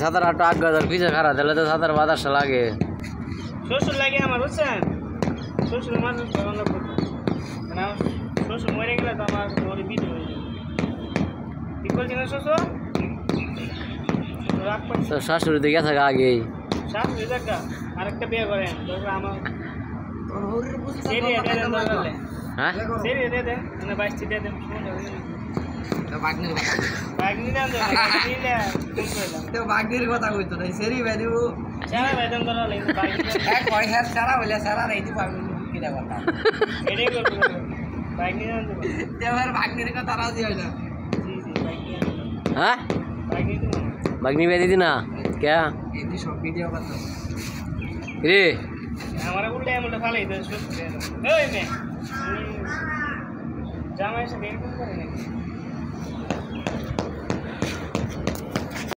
সাঁতার আট আগ গাজার পিছে খারাপ তাহলে তো সাঁতার বাতাসটা লাগে শ্বশুর লাগে আমার বুঝছেন শ্বশুর মানুষ শ্বশুর মরে গেলে তো আমার ওর বিধি হয়ে যাবে ঠিক বলছি না শ্বশুর তো শাশুড়ি তো গেছে আগেই শাশুড়ি দেখা আরেকটা বিয়ে করেন আমার হ্যাঁ দিয়ে দেন মানে 22 দিয়ে দেন বাগনির কথা কইতো না সেরি ভ্যালু সারা বেতন করা লাগে এক কয় হ্যাঁ সারা হইলে সারা রাইতে পারবো কিটা কথা এটাই করব বাগনি জানতো তেবার বাগনির কথা রাজি হয় না জি জি বাগনি হ্যাঁ বাগনি তো বাগনি বেদি দিনা কে এই সব ভিডিও কথা রে हमारा उल्टा उल्टा खा लेते हैं ओए मैं जामा ऐसे देर कौन करेंगे